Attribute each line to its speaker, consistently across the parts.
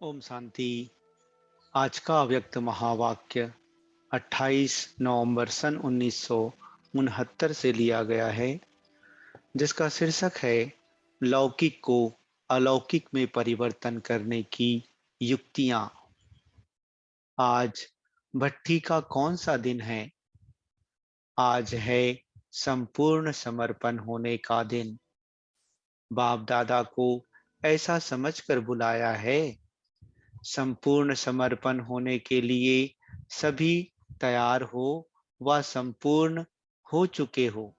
Speaker 1: ओम शांति। आज का अव्यक्त महावाक्य 28 नवंबर सन 1969 से लिया गया है, जिसका शीर्षक है लौकिक को अलौकिक में परिवर्तन करने की युक्तियां। आज भट्ठी का कौन सा दिन है? आज है संपूर्ण समर्पण होने का दिन। बाप दादा को ऐसा समझकर बुलाया है। संपूर्ण समर्पण होने के लिए सभी तैयार हो व संपूर्ण हो चुके हो।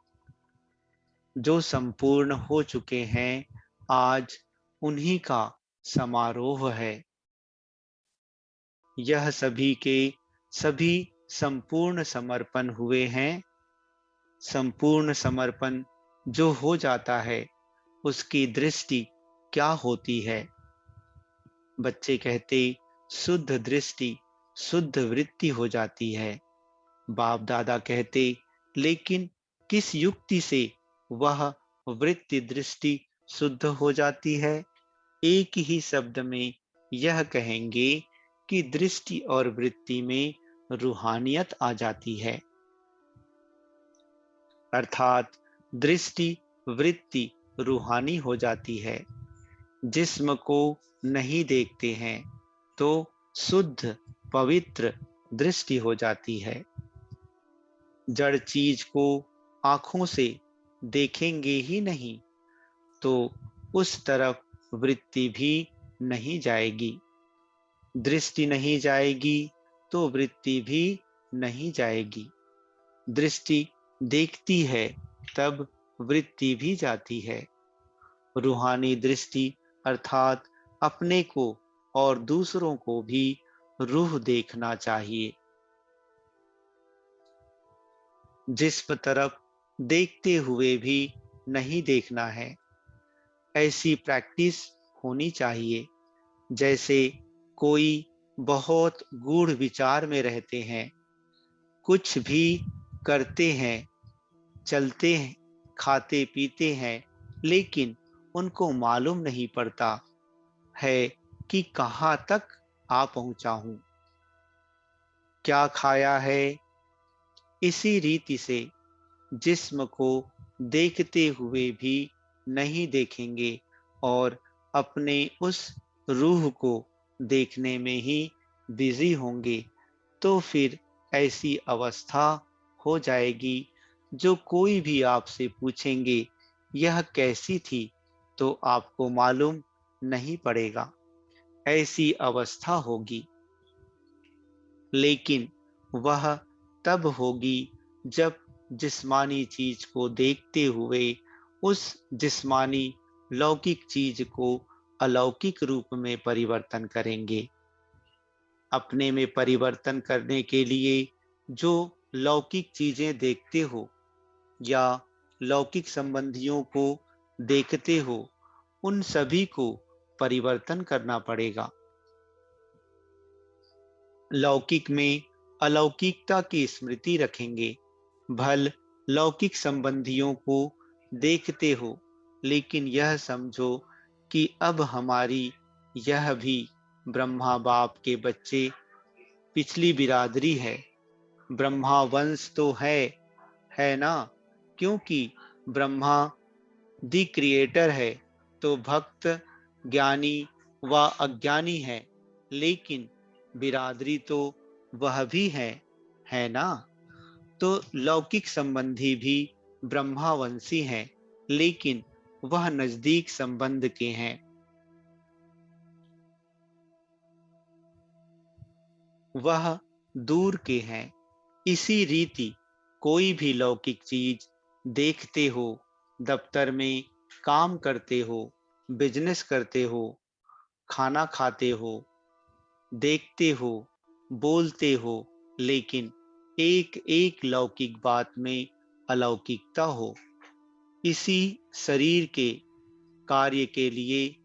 Speaker 1: जो संपूर्ण हो चुके हैं, आज उन्हीं का समारोह है। यह सभी के सभी संपूर्ण समर्पण हुए हैं। संपूर्ण समर्पण जो हो जाता है, उसकी दृष्टि क्या होती है? बच्चे कहते, शुद्ध दृष्टि, शुद्ध वृत्ति हो जाती है। बाप दादा कहते, लेकिन किस युक्ति से वह वृत्ति दृष्टि शुद्ध हो जाती है? एक ही शब्द में यह कहेंगे कि दृष्टि और वृत्ति में रूहानियत आ जाती है। अर्थात दृष्टि वृत्ति रूहानी हो जाती है। जिस्म को नहीं देखते हैं तो शुद्ध पवित्र दृष्टि हो जाती है। जड़ चीज को आंखों से देखेंगे ही नहीं तो उस तरफ वृत्ति भी नहीं जाएगी। दृष्टि नहीं जाएगी तो वृत्ति भी नहीं जाएगी। दृष्टि देखती है तब वृत्ति भी जाती है। रूहानी दृष्टि अर्थात अपने को और दूसरों को भी रूह देखना चाहिए। जिस्म तरफ देखते हुए भी नहीं देखना है। ऐसी प्रैक्टिस होनी चाहिए। जैसे कोई बहुत गूढ़ विचार में रहते हैं, कुछ भी करते हैं, चलते हैं, खाते पीते हैं, लेकिन उनको मालूम नहीं पड़ता है कि कहाँ तक आ पहुंचा हूं, क्या खाया है। इसी रीति से जिस्म को देखते हुए भी नहीं देखेंगे और अपने उस रूह को देखने में ही बिजी होंगे, तो फिर ऐसी अवस्था हो जाएगी जो कोई भी आपसे पूछेंगे यह कैसी थी तो आपको मालूम नहीं पड़ेगा। ऐसी अवस्था होगी। लेकिन वह तब होगी जब जिस्मानी चीज को देखते हुए उस जिस्मानी लौकिक चीज को अलौकिक रूप में परिवर्तन करेंगे। अपने में परिवर्तन करने के लिए जो लौकिक चीजें देखते हो या लौकिक संबंधियों को देखते हो, उन सभी को परिवर्तन करना पड़ेगा। लौकिक में अलौकिकता की स्मृति रखेंगे। भल लौकिक संबंधियों को देखते हो, लेकिन यह समझो कि अब हमारी यह भी ब्रह्मा बाप के बच्चे पिछली बिरादरी है। ब्रह्मा वंश तो है ना? क्योंकि ब्रह्मा दी क्रिएटर है तो भक्त ज्ञानी व अज्ञानी है, लेकिन बिरादरी तो वह भी है ना? तो लौकिक संबंधी भी ब्रह्मावंशी हैं, लेकिन वह नजदीक संबंध के हैं। वह दूर के हैं। इसी रीति कोई भी लौकिक चीज देखते हो, दफ्तर में काम करते हो, बिजनेस करते हो, खाना खाते हो, देखते हो, बोलते हो, लेकिन एक एक लौकिक बात में अलौकिकता हो। इसी शरीर के कार्य के लिए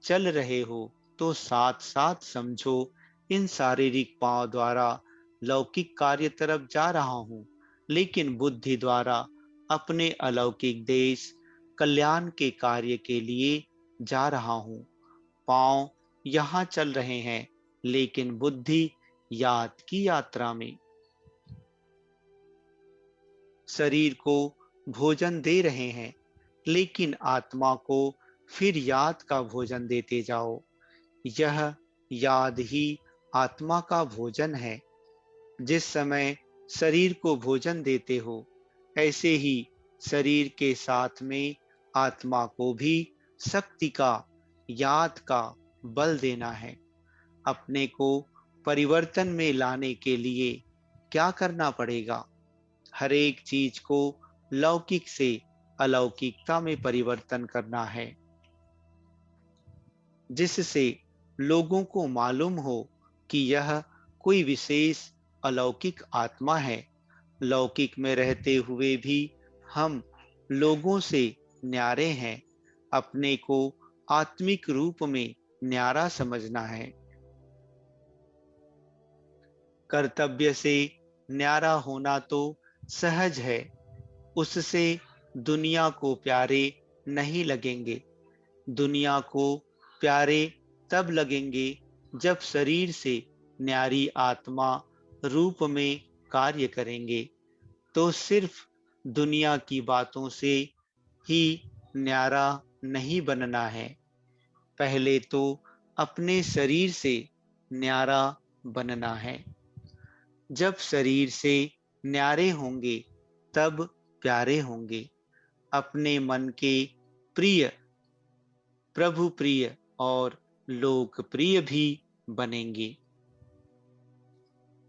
Speaker 1: चल रहे हो तो साथ साथ समझो इन शारीरिक पांव द्वारा लौकिक कार्य तरफ जा रहा हूं, लेकिन बुद्धि द्वारा अपने अलौकिक देश कल्याण के कार्य के लिए जा रहा हूं। पांव यहाँ चल रहे हैं, लेकिन बुद्धि याद की यात्रा में। शरीर को भोजन दे रहे हैं, लेकिन आत्मा को फिर याद का भोजन देते जाओ। यह याद ही आत्मा का भोजन है। जिस समय शरीर को भोजन देते हो, ऐसे ही शरीर के साथ में आत्मा को भी शक्ति का, याद का बल देना है। अपने को परिवर्तन में लाने के लिए क्या करना पड़ेगा? हर एक चीज को लौकिक से अलौकिकता में परिवर्तन करना है, जिससे लोगों को मालूम हो कि यह कोई विशेष अलौकिक आत्मा है। लौकिक में रहते हुए भी हम लोगों से न्यारे हैं। अपने को आत्मिक रूप में न्यारा समझना है। कर्तव्य से न्यारा होना तो सहज है। उससे दुनिया को प्यारे नहीं लगेंगे। दुनिया को प्यारे तब लगेंगे जब शरीर से न्यारी आत्मा रूप में कार्य करेंगे। तो सिर्फ दुनिया की बातों से ही न्यारा नहीं बनना है। पहले तो अपने शरीर से न्यारा बनना है। जब शरीर से न्यारे होंगे, तब प्यारे होंगे। अपने मन के प्रिय, प्रभु प्रिय और लोकप्रिय भी बनेंगे।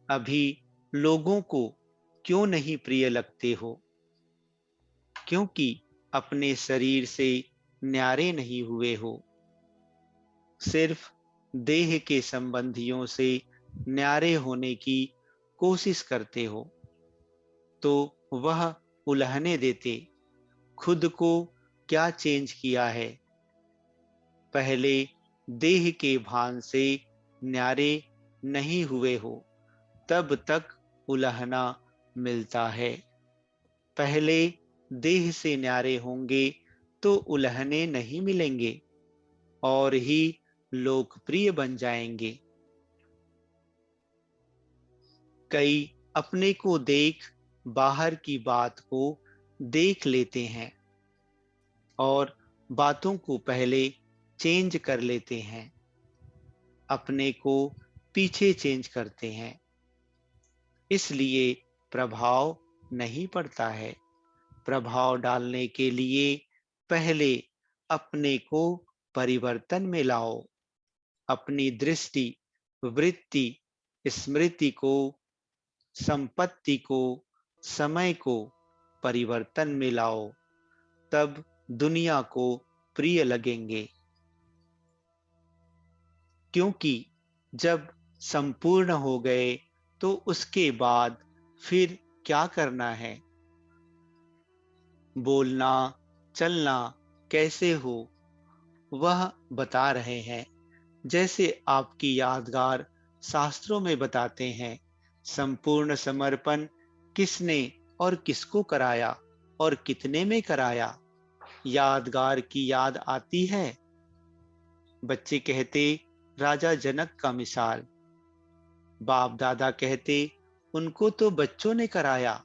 Speaker 1: अभी लोगों को क्यों नहीं प्रिय लगते हो? क्योंकि अपने शरीर से न्यारे नहीं हुए हो। सिर्फ देह के संबंधियों से न्यारे होने की कोशिश करते हो, तो वह उलहने देते। खुद को क्या चेंज किया है? पहले देह के भान से न्यारे नहीं हुए हो, तब तक उलहना मिलता है। पहले देह से न्यारे होंगे तो उलहने नहीं मिलेंगे और ही लोकप्रिय बन जाएंगे। कई अपने को देख बाहर की बात को देख लेते हैं और बातों को पहले चेंज कर लेते हैं। अपने को पीछे चेंज करते हैं, इसलिए प्रभाव नहीं पड़ता है। प्रभाव डालने के लिए पहले अपने को परिवर्तन में लाओ। अपनी दृष्टि, वृत्ति, स्मृति को, संपत्ति को, समय को परिवर्तन में लाओ। तब दुनिया को प्रिय लगेंगे। क्योंकि जब संपूर्ण हो गए तो उसके बाद फिर क्या करना है? बोलना, चलना कैसे हो, वह बता रहे हैं। जैसे आपकी यादगार शास्त्रों में बताते हैं, संपूर्ण समर्पण किसने और किसको कराया और कितने में कराया? यादगार की याद आती है। बच्चे कहते राजा जनक का मिसाल, बाप दादा कहते उनको तो बच्चों ने कराया,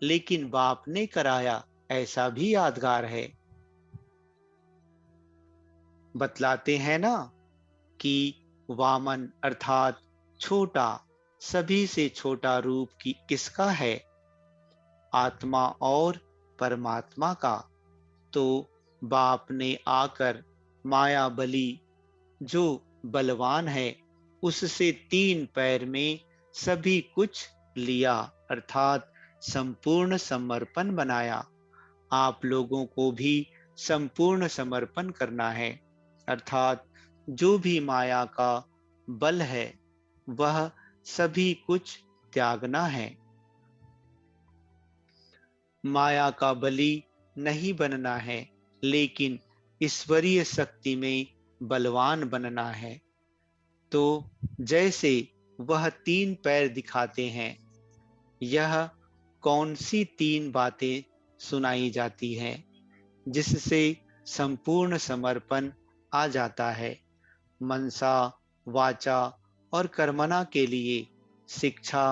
Speaker 1: लेकिन बाप ने कराया, ऐसा भी यादगार है। बतलाते हैं ना कि वामन अर्थात छोटा, सभी से छोटा रूप की किसका है? आत्मा और परमात्मा का। तो बाप ने आकर माया बली, जो बलवान है, उससे 3 पैर में सभी कुछ लिया, अर्थात संपूर्ण समर्पण बनाया। आप लोगों को भी संपूर्ण समर्पण करना है, अर्थात जो भी माया का बल है, वह सभी कुछ त्यागना है। माया का बलि नहीं बनना है, लेकिन ईश्वरीय शक्ति में बलवान बनना है। तो जैसे वह 3 पैर दिखाते हैं, यह कौन सी 3 बातें सुनाई जाती हैं जिससे संपूर्ण समर्पण आ जाता है? मनसा, वाचा और कर्मणा के लिए शिक्षा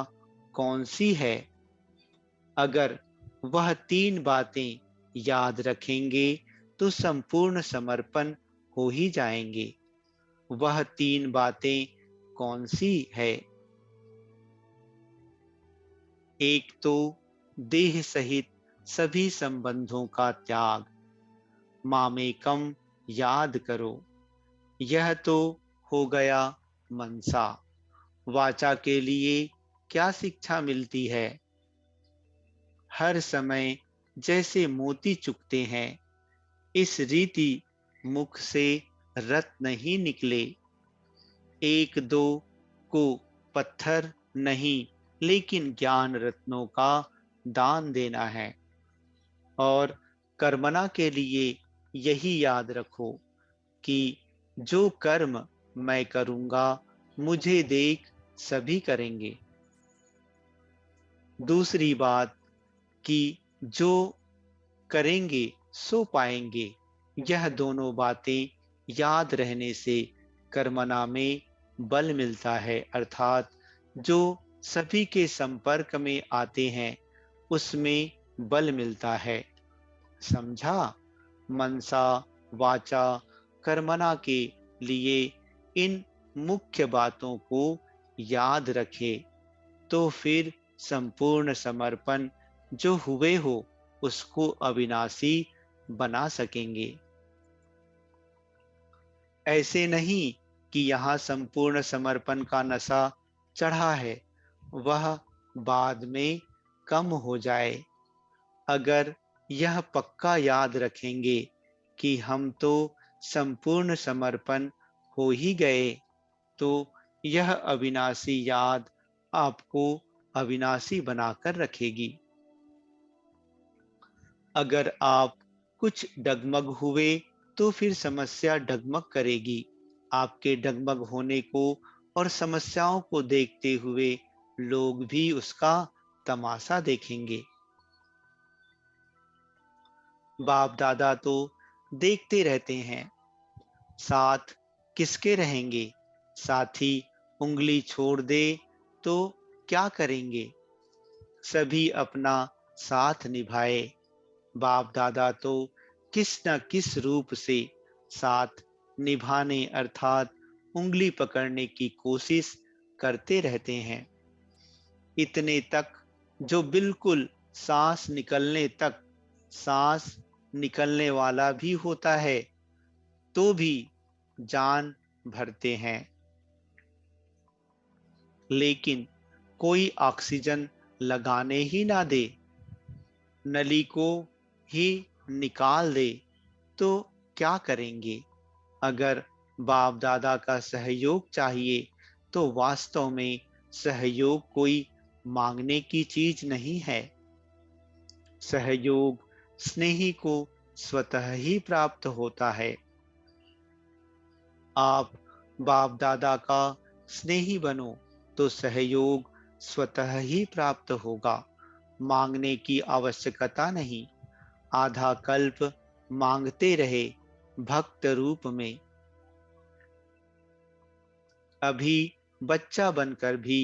Speaker 1: कौन सी है? अगर वह तीन बातें याद रखेंगे तो संपूर्ण समर्पण हो ही जाएंगे। वह तीन बातें कौन सी है? एक तो देह सहित सभी संबंधों का त्याग, मामेकम याद करो। यह तो हो गया मनसा। वाचा के लिए क्या शिक्षा मिलती है? हर समय जैसे मोती चुगते हैं, इस रीति मुख से रत्न नहीं निकले। एक दो को पत्थर नहीं, लेकिन ज्ञान रत्नों का दान देना है। और कर्मणा के लिए यही याद रखो कि जो कर्म मैं करूंगा, मुझे देख सभी करेंगे। दूसरी बात कि जो करेंगे सो पाएंगे। यह दोनों बातें याद रहने से कर्मणा में बल मिलता है, अर्थात जो सभी के संपर्क में आते हैं उसमें बल मिलता है। समझा? मनसा, वाचा, कर्मणा के लिए इन मुख्य बातों को याद रखे तो फिर संपूर्ण समर्पण जो हुए हो उसको अविनाशी बना सकेंगे। ऐसे नहीं कि यहाँ संपूर्ण समर्पण का नशा चढ़ा है, वह बाद में कम हो जाए। अगर यह पक्का याद रखेंगे कि हम तो संपूर्ण समर्पण हो ही गए, तो यह अविनाशी याद आपको अविनाशी बनाकर रखेगी। अगर आप कुछ डगमग हुए तो फिर समस्या डगमग करेगी। आपके डगमग होने को और समस्याओं को देखते हुए लोग भी उसका तमाशा देखेंगे। बाप दादा तो देखते रहते हैं, साथ किसके रहेंगे? साथी उंगली छोड़ दे तो क्या करेंगे? सभी अपना साथ निभाए। बाप दादा तो किस न किस रूप से साथ निभाने अर्थात उंगली पकड़ने की कोशिश करते रहते हैं। इतने तक जो बिल्कुल सांस निकलने तक सांस निकलने वाला भी होता है तो भी जान भरते हैं, लेकिन कोई ऑक्सीजन लगाने ही ना दे, नली को ही निकाल दे तो क्या करेंगे? अगर बाप दादा का सहयोग चाहिए तो वास्तव में सहयोग कोई मांगने की चीज नहीं है। सहयोग स्नेही को स्वतः ही प्राप्त होता है। आप बाप दादा का स्नेही बनो तो सहयोग स्वतः ही प्राप्त होगा, मांगने की आवश्यकता नहीं। आधा कल्प मांगते रहे भक्त रूप में, अभी बच्चा बनकर भी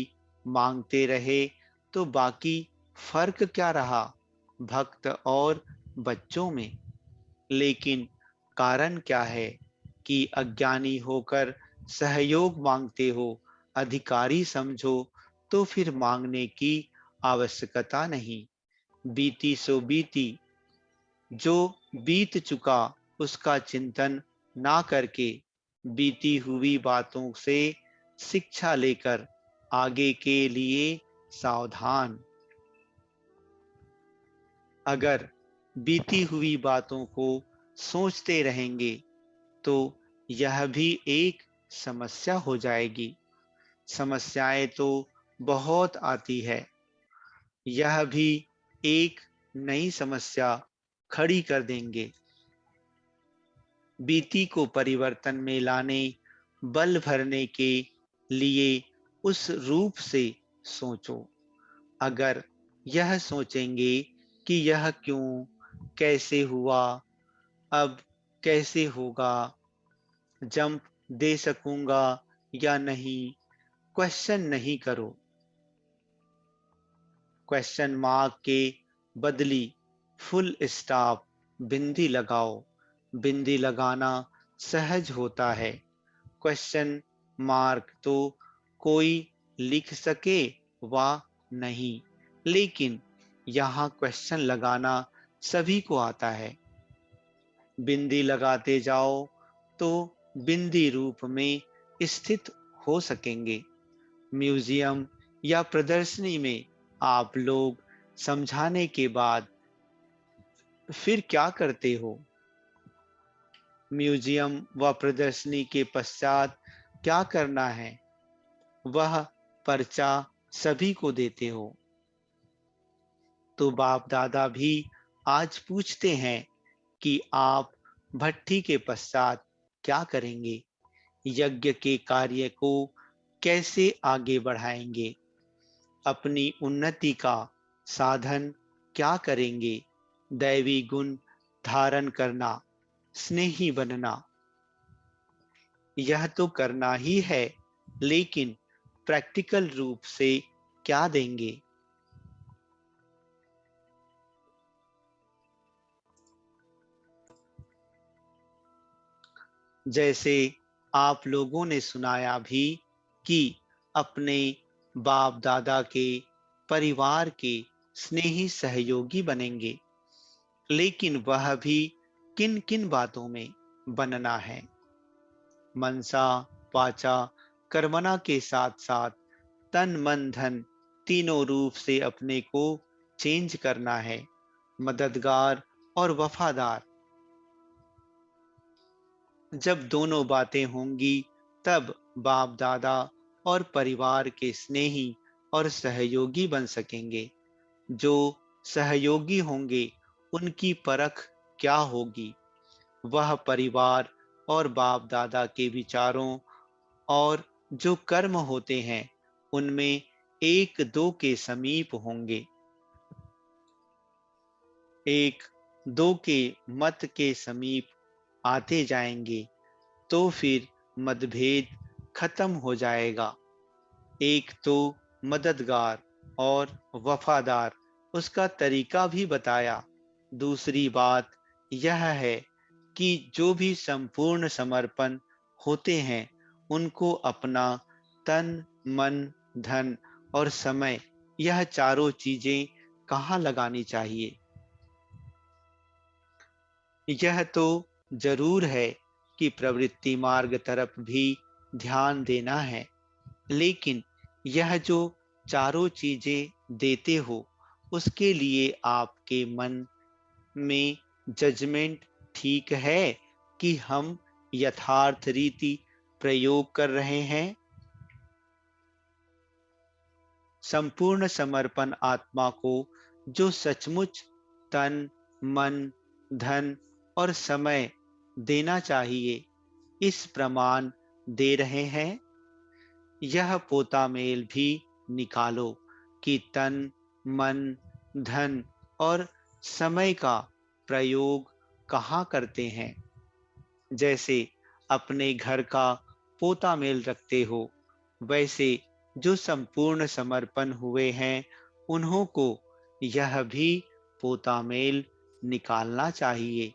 Speaker 1: मांगते रहे तो बाकी फर्क क्या रहा भक्त और बच्चों में? लेकिन कारण क्या है कि अज्ञानी होकर सहयोग मांगते हो, अधिकारी समझो तो फिर मांगने की आवश्यकता नहीं। बीती सो बीती, जो बीत चुका उसका चिंतन ना करके बीती हुई बातों से शिक्षा लेकर आगे के लिए सावधान। अगर बीती हुई बातों को सोचते रहेंगे तो यह भी एक समस्या हो जाएगी। समस्याएं तो बहुत आती है, यह भी एक नई समस्या खड़ी कर देंगे। बीती को परिवर्तन में लाने, बल भरने के लिए उस रूप से सोचो। अगर यह सोचेंगे कि यह क्यों, कैसे हुआ, अब कैसे होगा, जंप दे सकूंगा या नहीं, क्वेश्चन नहीं करो। क्वेश्चन मार्क के बदली फुल स्टॉप बिंदी लगाओ। बिंदी लगाना सहज होता है। क्वेश्चन मार्क तो कोई लिख सके वा नहीं, लेकिन यहाँ क्वेश्चन लगाना सभी को आता है। बिंदी लगाते जाओ तो बिंदी रूप में स्थित हो सकेंगे। म्यूजियम या प्रदर्शनी में आप लोग समझाने के बाद फिर क्या करते हो? म्यूजियम व प्रदर्शनी के पश्चात क्या करना है, वह पर्चा सभी को देते हो। तो बाप दादा भी आज पूछते हैं कि आप भट्ठी के पश्चात क्या करेंगे, यज्ञ के कार्य को कैसे आगे बढ़ाएंगे, अपनी उन्नति का साधन क्या करेंगे, दैवी गुण धारण करना, स्नेही बनना, यह तो करना ही है, लेकिन प्रैक्टिकल रूप से क्या देंगे? जैसे आप लोगों ने सुनाया भी कि अपने बाप दादा के परिवार के स्नेही सहयोगी बनेंगे, लेकिन वह भी किन किन बातों में बनना है? मनसा वाचा कर्मणा के साथ साथ तन मन धन तीनों रूप से अपने को चेंज करना है। मददगार और वफादार, जब दोनों बातें होंगी तब बाप दादा और परिवार के स्नेही और सहयोगी बन सकेंगे। जो सहयोगी होंगे उनकी परख क्या होगी? वह परिवार और बाप दादा के विचारों और जो कर्म होते हैं उनमें एक दो के समीप होंगे, एक दो के मत के समीप आते जाएंगे, तो फिर मतभेद खत्म हो जाएगा। एक तो मददगार और वफादार, उसका तरीका भी बताया। दूसरी बात यह है कि जो भी संपूर्ण समर्पण होते हैं उनको अपना तन मन धन और समय, यह चारों चीजें कहाँ लगानी चाहिए? यह तो जरूर है कि प्रवृत्ति मार्ग तरफ भी ध्यान देना है, लेकिन यह जो चारों चीजें देते हो उसके लिए आपके मन में जजमेंट ठीक है कि हम यथार्थ रीति प्रयोग कर रहे हैं? संपूर्ण समर्पण आत्मा को जो सचमुच तन मन धन और समय देना चाहिए, इस प्रमाण दे रहे हैं? यह पोता मेल भी निकालो कि तन मन धन और समय का प्रयोग कहाँ करते हैं। जैसे अपने घर का पोता मेल रखते हो, वैसे जो संपूर्ण समर्पण हुए हैं उन्हों को यह भी पोता मेल निकालना चाहिए।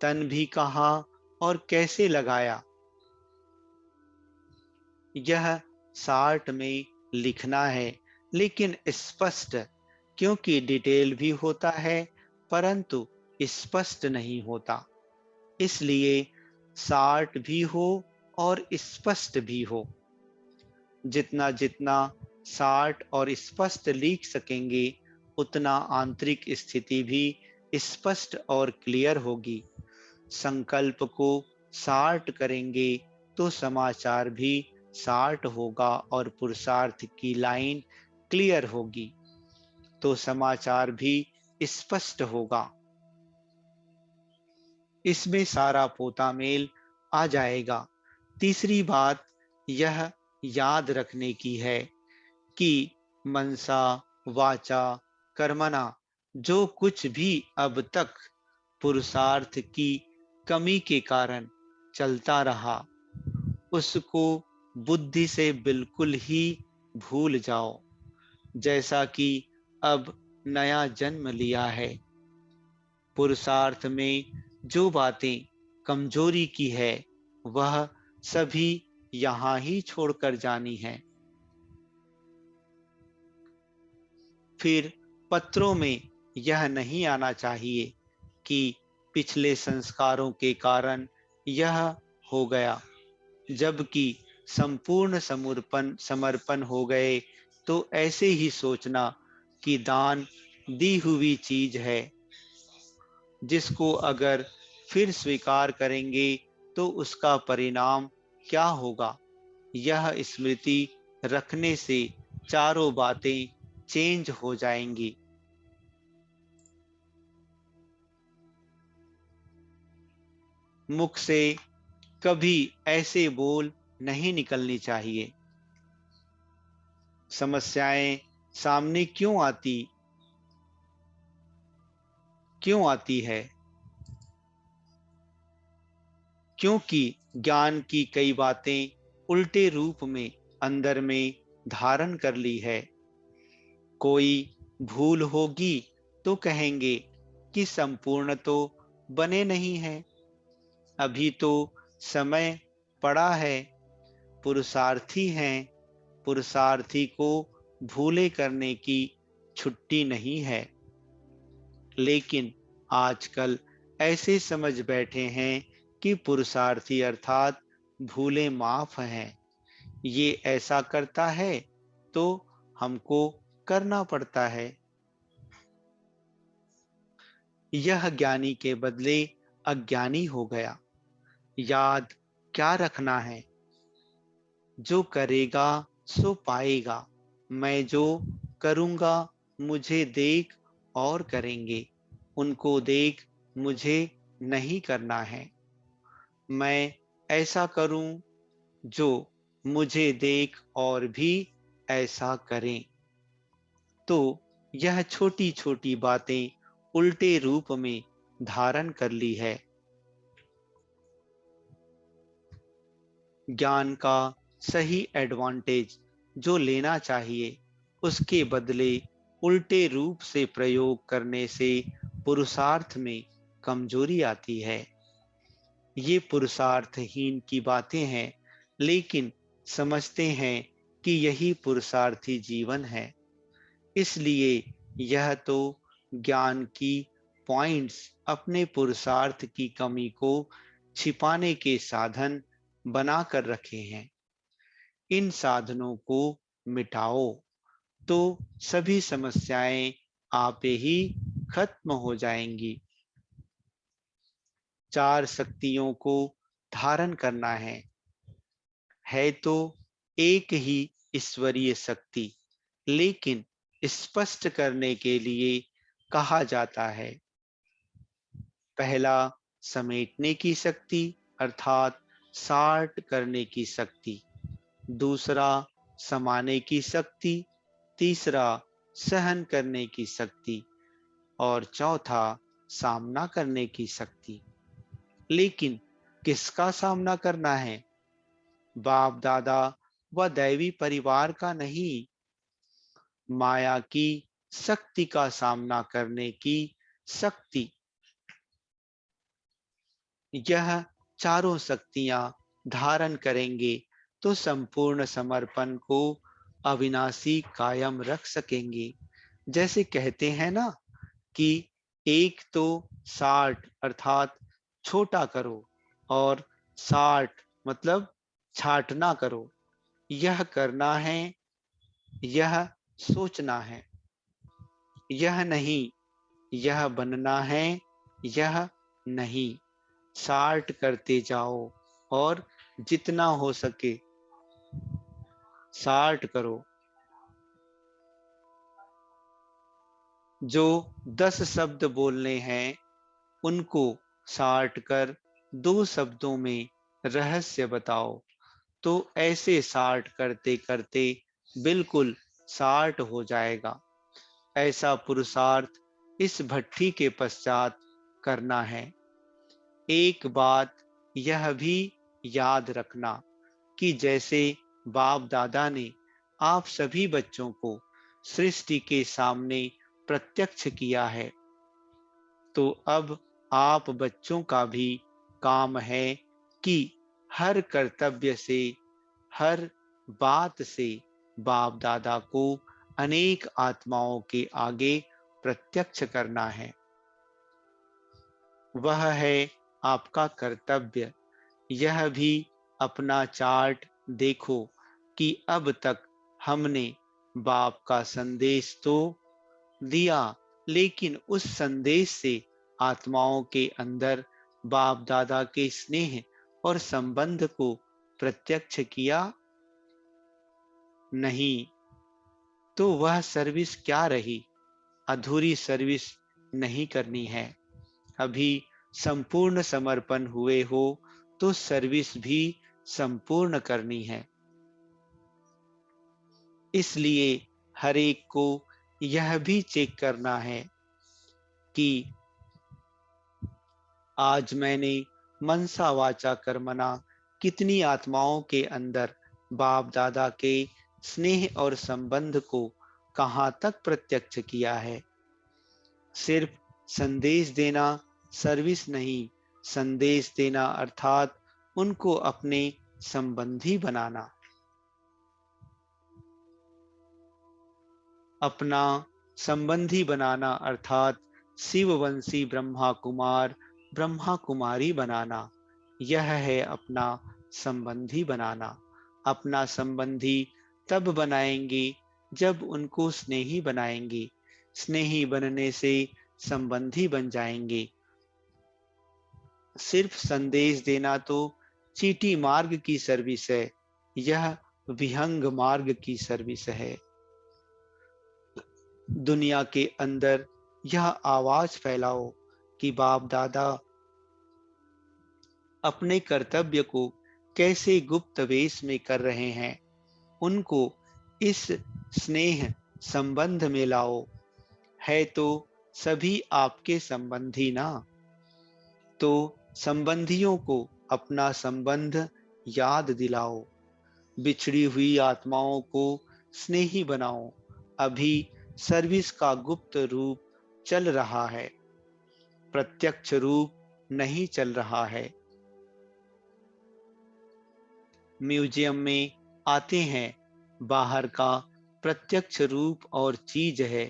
Speaker 1: तन भी कहाँ और कैसे लगाया, यह शार्ट में लिखना है, लेकिन स्पष्ट, क्योंकि डिटेल भी होता है परंतु स्पष्ट नहीं होता। इसलिए शार्ट भी हो और स्पष्ट भी हो। जितना जितना शार्ट और स्पष्ट लिख सकेंगे उतना आंतरिक स्थिति भी स्पष्ट और क्लियर होगी। संकल्प को शार्ट करेंगे तो समाचार भी शार्ट होगा और पुरुषार्थ की लाइन क्लियर होगी तो समाचार भी स्पष्ट होगा। इसमें सारा पोता मेल आ जाएगा। तीसरी बात यह याद रखने की है कि मनसा वाचा कर्मणा जो कुछ भी अब तक पुरुषार्थ की कमी के कारण चलता रहा उसको बुद्धि से बिल्कुल ही भूल जाओ, जैसा कि अब नया जन्म लिया है। पुरुषार्थ में जो बातें कमजोरी की है, वह सभी यहाँ ही छोड़कर जानी है। फिर पत्रों में यह नहीं आना चाहिए कि पिछले संस्कारों के कारण यह हो गया, जबकि संपूर्ण समर्पण समर्पण हो गए तो ऐसे ही सोचना कि दान दी हुई चीज है, जिसको अगर फिर स्वीकार करेंगे तो उसका परिणाम क्या होगा। यह स्मृति रखने से चारों बातें चेंज हो जाएंगी। मुख से कभी ऐसे बोल नहीं निकलनी चाहिए। समस्याएं सामने क्यों आती है? क्योंकि ज्ञान की कई बातें उल्टे रूप में अंदर में धारण कर ली है। कोई भूल होगी तो कहेंगे कि संपूर्ण तो बने नहीं है, अभी तो समय पड़ा है। पुरुषार्थी हैं, पुरुषार्थी को भूले करने की छुट्टी नहीं है। लेकिन आजकल ऐसे समझ बैठे हैं कि पुरुषार्थी अर्थात भूले माफ हैं। ये ऐसा करता है तो हमको करना पड़ता है। यह ज्ञानी के बदले अज्ञानी हो गया। याद क्या रखना है? जो करेगा सो पाएगा। मैं जो करूँगा मुझे देख और करेंगे, उनको देख मुझे नहीं करना है। मैं ऐसा करूं जो मुझे देख और भी ऐसा करें। तो यह छोटी छोटी बातें उल्टे रूप में धारण कर ली है। ज्ञान का सही एडवांटेज जो लेना चाहिए, उसके बदले उल्टे रूप से प्रयोग करने से पुरुषार्थ में कमजोरी आती है। ये पुरुषार्थहीन की बातें हैं, लेकिन समझते हैं कि यही पुरुषार्थी जीवन है। इसलिए यह तो ज्ञान की पॉइंट्स अपने पुरुषार्थ की कमी को छिपाने के साधन बना कर रखे हैं। इन साधनों को मिटाओ तो सभी समस्याएं आपे ही खत्म हो जाएंगी। चार शक्तियों को धारण करना है तो एक ही ईश्वरीय शक्ति, लेकिन स्पष्ट करने के लिए कहा जाता है। पहला, समेटने की शक्ति अर्थात सार्ट करने की शक्ति। दूसरा, समाने की शक्ति। तीसरा, सहन करने की शक्ति। और चौथा, सामना करने की शक्ति। लेकिन किसका सामना करना है? बाप दादा व दैवी परिवार का नहीं, माया की शक्ति का सामना करने की शक्ति। यह चारों शक्तियां धारण करेंगे तो संपूर्ण समर्पण को अविनाशी कायम रख सकेंगे। जैसे कहते हैं ना कि एक तो 60 अर्थात छोटा करो, और 60 मतलब छाटना करो। यह करना है, यह सोचना है। यह नहीं, यह बनना है, यह नहीं। 60 करते जाओ और जितना हो सके 60 करो। जो 10 शब्द बोलने हैं, उनको 60 कर 2 शब्दों में रहस्य बताओ। तो ऐसे 60 करते करते बिल्कुल 60 हो जाएगा। ऐसा पुरुषार्थ इस भट्ठी के पश्चात करना है। एक बात यह भी याद रखना, कि जैसे बाप दादा ने आप सभी बच्चों को सृष्टि के सामने प्रत्यक्ष किया है, तो अब आप बच्चों का भी काम है कि हर कर्तव्य से, हर बात से बाप दादा को अनेक आत्माओं के आगे प्रत्यक्ष करना है। वह है आपका कर्तव्य। यह भी अपना चार्ट देखो कि अब तक हमने बाप का संदेश तो दिया, लेकिन उस संदेश से आत्माओं के अंदर बाप दादा के स्नेह और संबंध को प्रत्यक्ष किया नहीं। तो वह सर्विस क्या रही? अधूरी सर्विस नहीं करनी है। अभी संपूर्ण समर्पण हुए हो तो सर्विस भी संपूर्ण करनी है। इसलिए हर एक को यह भी चेक करना है कि आज मैंने मनसा वाचा कर्मणा कितनी आत्माओं के अंदर बाप दादा के स्नेह और संबंध को कहाँ तक प्रत्यक्ष किया है। सिर्फ संदेश देना सर्विस नहीं, संदेश देना अर्थात उनको अपने संबंधी बनाना, अपना संबंधी बनाना अर्थात शिववंशी ब्रह्मा कुमार, ब्रह्मा कुमारी बनाना। यह है अपना संबंधी बनाना। अपना संबंधी तब बनाएंगे जब उनको स्नेही बनाएंगे। स्नेही बनने से संबंधी बन जाएंगे। सिर्फ संदेश देना तो चीटी मार्ग की सर्विस है, यह विहंग मार्ग की सर्विस है। दुनिया के अंदर यह आवाज फैलाओ कि बाप दादा अपने कर्तव्य को कैसे गुप्त वेश में कर रहे हैं। उनको इस स्नेह संबंध में लाओ। है तो सभी आपके संबंधी ना, तो संबंधियों को अपना संबंध याद दिलाओ। बिछड़ी हुई आत्माओं को स्नेही बनाओ। अभी सर्विस का गुप्त रूप चल रहा है, प्रत्यक्ष रूप नहीं चल रहा है। म्यूजियम में आते हैं, बाहर का प्रत्यक्ष रूप और चीज है,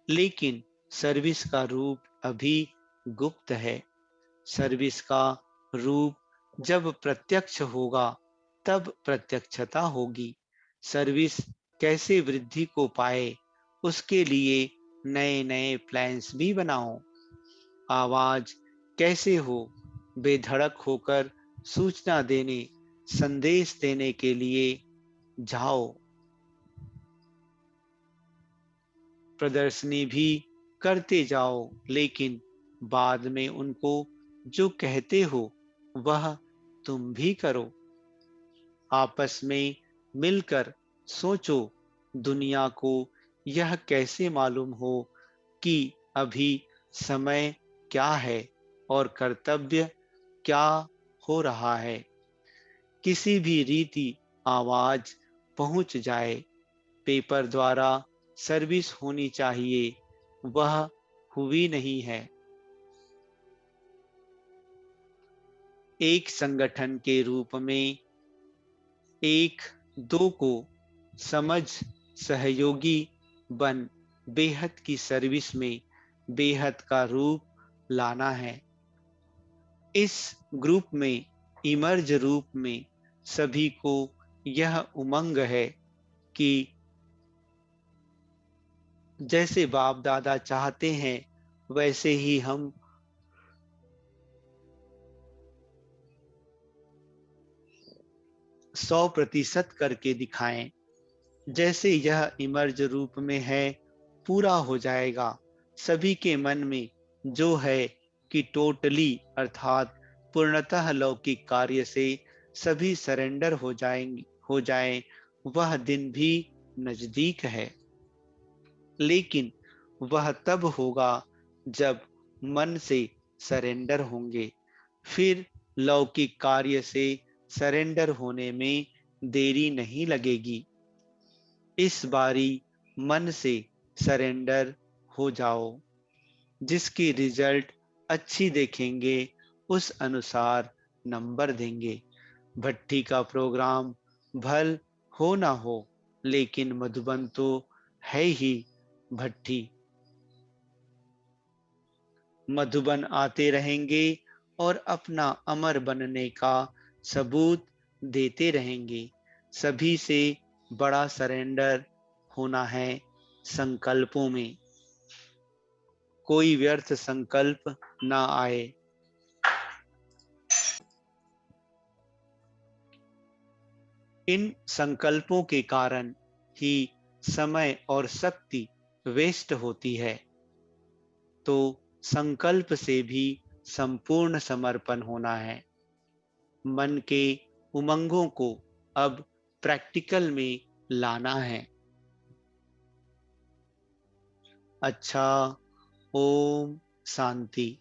Speaker 1: लेकिन सर्विस का रूप अभी गुप्त है। सर्विस का रूप जब प्रत्यक्ष होगा तब प्रत्यक्षता होगी। सर्विस कैसे वृद्धि को पाए, उसके लिए नए नए प्लान्स भी बनाओ। आवाज कैसे हो, बेधड़क होकर सूचना देने, संदेश देने के लिए जाओ। प्रदर्शनी भी करते जाओ, लेकिन बाद में उनको जो कहते हो वह तुम भी करो। आपस में मिलकर सोचो, दुनिया को यह कैसे मालूम हो कि अभी समय क्या है और कर्तव्य क्या हो रहा है। किसी भी रीति आवाज पहुंच जाए, पेपर द्वारा सर्विस होनी चाहिए, वह हुई नहीं है। एक संगठन के रूप में एक दो को समझ सहयोगी बन बेहद की सर्विस में बेहद का रूप लाना है। इस ग्रुप में, इमर्ज रूप में सभी को यह उमंग है कि जैसे बाप दादा चाहते हैं वैसे ही हम 100% करके दिखाएं। जैसे यह इमर्ज रूप में है, पूरा हो जाएगा। सभी के मन में जो है कि टोटली अर्थात पूर्णतः लौकिक कार्य से सभी सरेंडर हो जाएं, वह दिन भी नजदीक है। लेकिन वह तब होगा जब मन से सरेंडर होंगे। फिर लौकिक कार्य से सरेंडर होने में देरी नहीं लगेगी। इस बारी मन से सरेंडर हो जाओ। जिसकी रिजल्ट अच्छी देखेंगे उस अनुसार नंबर देंगे। भट्ठी का प्रोग्राम भल हो ना हो, लेकिन मधुबन तो है ही भट्ठी। मधुबन आते रहेंगे और अपना अमर बनने का सबूत देते रहेंगे। सभी से बड़ा सरेंडर होना है संकल्पों में। कोई व्यर्थ संकल्प ना आए। इन संकल्पों के कारण ही समय और शक्ति वेस्ट होती है। तो संकल्प से भी संपूर्ण समर्पण होना है। मन के उमंगों को अब प्रैक्टिकल में लाना है। अच्छा, ओम शांति।